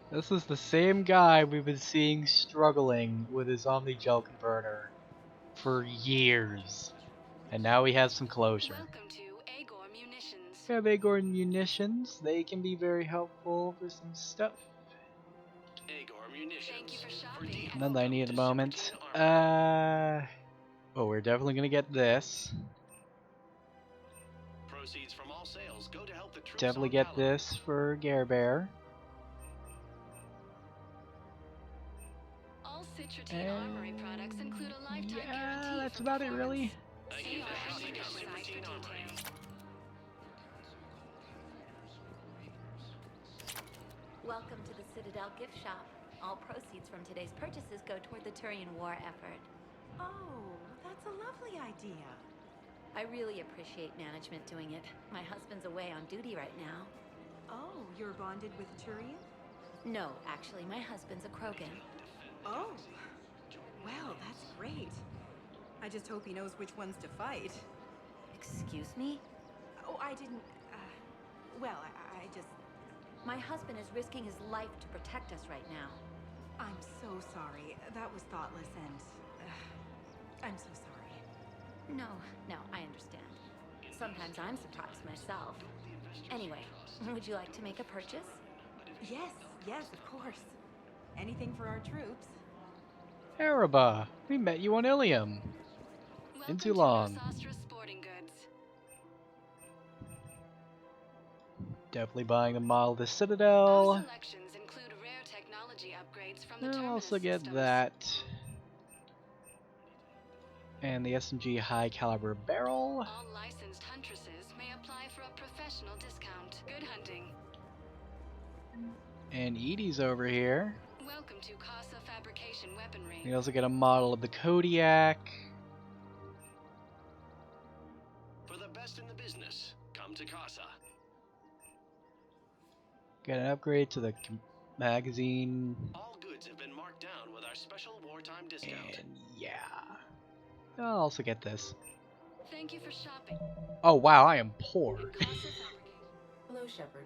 This is the same guy we've been seeing struggling with his Omni Gel converter for years. And now he has some closure. Welcome to Agor Munitions. We have Agor Munitions. They can be very helpful for some stuff. Agor Munitions. Thank you for shopping. None that I need at the moment. Oh, we're definitely gonna get this. Proceeds from all sales go to help the troops. Definitely get this for Gare Bear. All Citadel Armory products include a lifetime guarantee. That's about it, really. See our Citadel website for details. Welcome to the Citadel gift shop. All proceeds from today's purchases go toward the Turian war effort. Oh, that's a lovely idea. I really appreciate management doing it. My husband's away on duty right now. Oh, you're bonded with Turian? No, actually, my husband's a Krogan. Oh, well, that's great. I just hope he knows which ones to fight. Excuse me? Oh, I didn't, well, I just... My husband is risking his life to protect us right now. I'm so sorry. That was thoughtless and... I'm so sorry. No, I understand. Sometimes I'm surprised myself. Anyway, would you like to make a purchase? Yes, of course. Anything for our troops. Araba, we met you on Ilium. In too long. Sporting Goods. Definitely buying a model of the Citadel. Our selections include rare technology upgrades from the I'll Terminus also get systems. that. And the SMG high caliber barrel. All licensed huntresses may apply for a professional discount. Good hunting. And Edie's over here. Welcome to Casa Fabrication Weaponry. We also get a model of the Kodiak. For the best in the business, come to Casa. Got an upgrade to the magazine. All goods have been marked down with our special wartime discount. And yeah. I'll also get this. Thank you for shopping. Oh wow, I am poor. Hello, Shepard.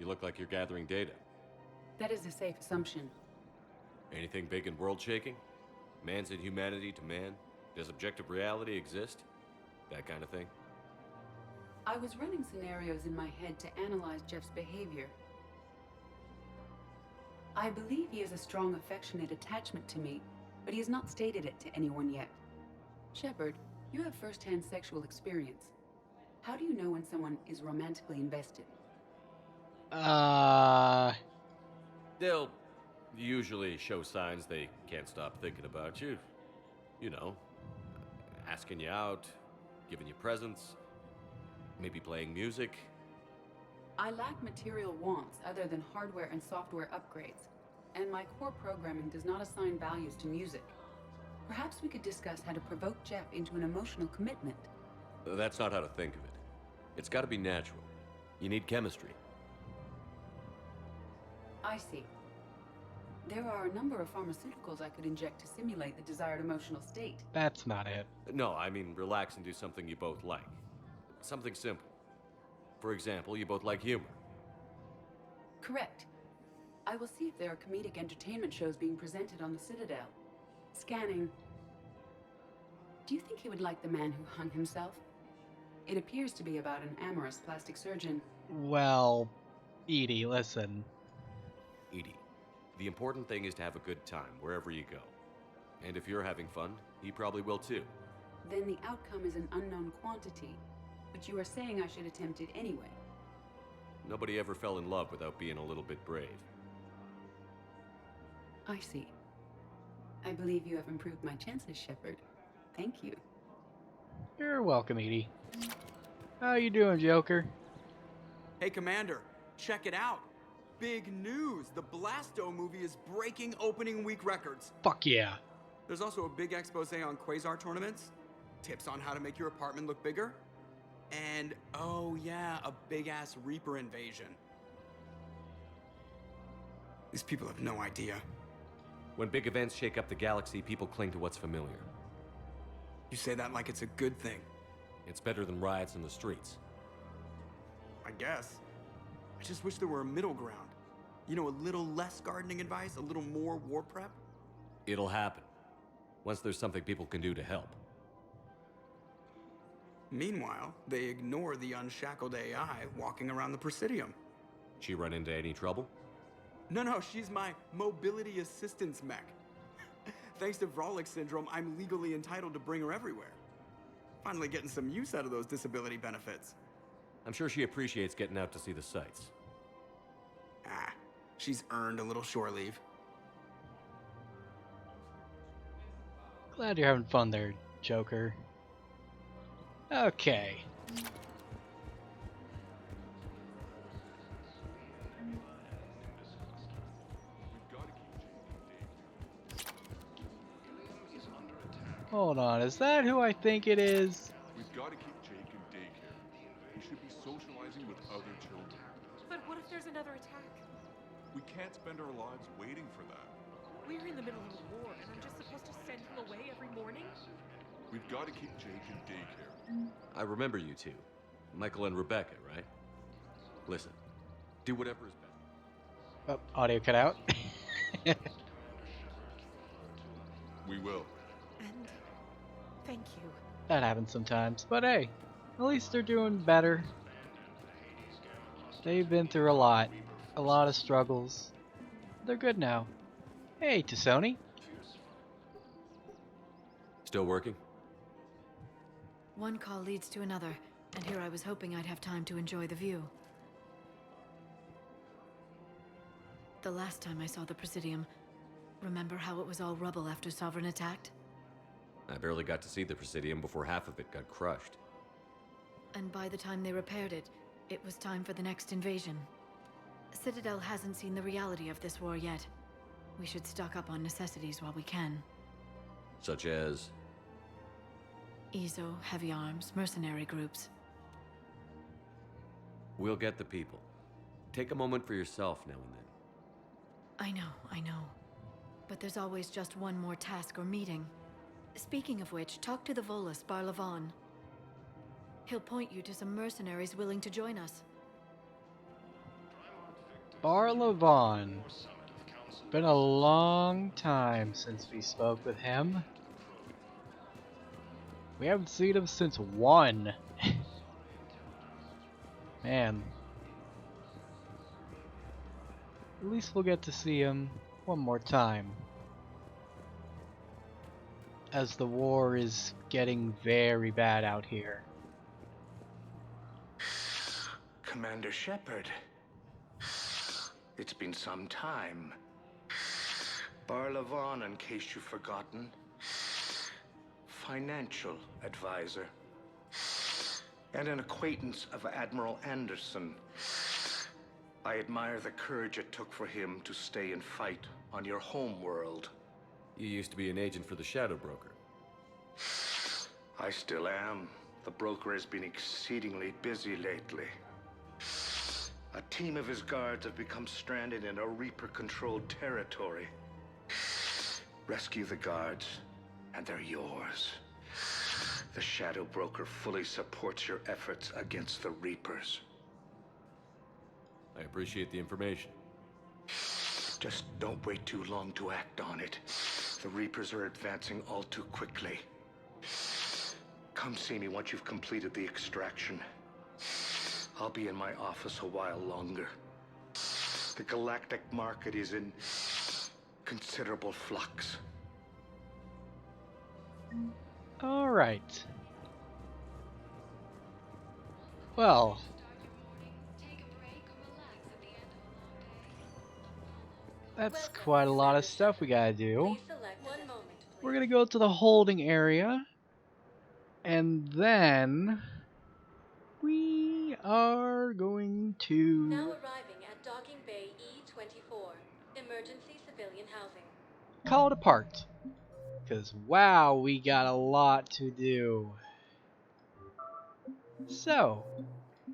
You look like you're gathering data. That is a safe assumption. Anything big and world-shaking? Man's inhumanity to man? Does objective reality exist? That kind of thing? I was running scenarios in my head to analyze Jeff's behavior. I believe he has a strong affectionate attachment to me, but he has not stated it to anyone yet. Shepard, you have first-hand sexual experience. How do you know when someone is romantically invested? They'll usually show signs they can't stop thinking about you. You know, asking you out, giving you presents, maybe playing music. I lack material wants other than hardware and software upgrades, and my core programming does not assign values to music. Perhaps we could discuss how to provoke Jeff into an emotional commitment. That's not how to think of it. It's got to be natural. You need chemistry. I see. There are a number of pharmaceuticals I could inject to simulate the desired emotional state. That's not it. No, I mean relax and do something you both like. Something simple. For example, you both like humor. Correct. I will see if there are comedic entertainment shows being presented on the Citadel. Scanning. Do you think he would like The Man Who Hung Himself? It appears to be about an amorous plastic surgeon. Well, Edie, listen. Edie, the important thing is to have a good time wherever you go. And if you're having fun, he probably will too. Then the outcome is an unknown quantity. But you are saying I should attempt it anyway. Nobody ever fell in love without being a little bit brave. I see. I believe you have improved my chances, Shepard. Thank you. You're welcome, Edie. How you doing, Joker? Hey, Commander, check it out. Big news! The Blasto movie is breaking opening week records. Fuck yeah. There's also a big expose on Quasar tournaments, tips on how to make your apartment look bigger, and, oh yeah, a big-ass Reaper invasion. These people have no idea. When big events shake up the galaxy, people cling to what's familiar. You say that like it's a good thing. It's better than riots in the streets. I guess. I just wish there were a middle ground. You know, a little less gardening advice, a little more war prep. It'll happen. Once there's something people can do to help. Meanwhile, they ignore the unshackled AI walking around the Presidium. She run into any trouble? No, she's my mobility assistance mech. Thanks to Vrolic syndrome, I'm legally entitled to bring her everywhere. Finally getting some use out of those disability benefits. I'm sure she appreciates getting out to see the sights. She's earned a little shore leave. Glad you're having fun there, Joker. Okay. Hold on, is that who I think it is? We've got to keep Jake in daycare. He should be socializing with other children. But what if there's another attack? We can't spend our lives waiting for that. We're in the middle of a war, and I'm just supposed to send him away every morning? We've got to keep Jake in daycare. I remember you two. Michael and Rebecca, right? Listen, do whatever is best. Oh, audio cut out. We will. And thank you. That happens sometimes, but hey, at least they're doing better. They've been through a lot of struggles. They're good now. Hey, Tassoni. Still working? One call leads to another, and here I was hoping I'd have time to enjoy the view. The last time I saw the Presidium, remember how it was all rubble after Sovereign attacked? I barely got to see the Presidium before half of it got crushed. And by the time they repaired it, it was time for the next invasion. Citadel hasn't seen the reality of this war yet. We should stock up on necessities while we can. Such as? EZO, heavy arms, mercenary groups. We'll get the people. Take a moment for yourself now and then. I know. But there's always just one more task or meeting. Speaking of which, talk to the Volus, Barlavon. He'll point you to some mercenaries willing to join us. Barlavon. Been a long time since we spoke with him. We haven't seen him since 1. Man. At least we'll get to see him one more time. As the war is getting very bad out here. Commander Shepard. It's been some time. Barlavon, in case you've forgotten. Financial advisor. And an acquaintance of Admiral Anderson. I admire the courage it took for him to stay and fight on your home world. You used to be an agent for the Shadow Broker. I still am. The broker has been exceedingly busy lately. A team of his guards have become stranded in a Reaper-controlled territory. Rescue the guards, and they're yours. The Shadow Broker fully supports your efforts against the Reapers. I appreciate the information. Just don't wait too long to act on it. The Reapers are advancing all too quickly. Come see me once you've completed the extraction. I'll be in my office a while longer. The galactic market is in considerable flux. Alright. Well. That's quite a lot of stuff we gotta do. We're gonna go to the holding area. And then we are going to Now arriving at Docking Bay E24, emergency civilian housing. call it a part. Because wow, we got a lot to do. So,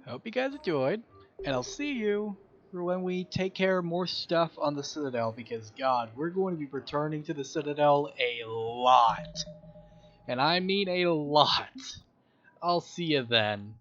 hope you guys enjoyed, and I'll see you for when we take care of more stuff on the Citadel, because god, we're going to be returning to the Citadel a lot. And I mean a lot. I'll see you then.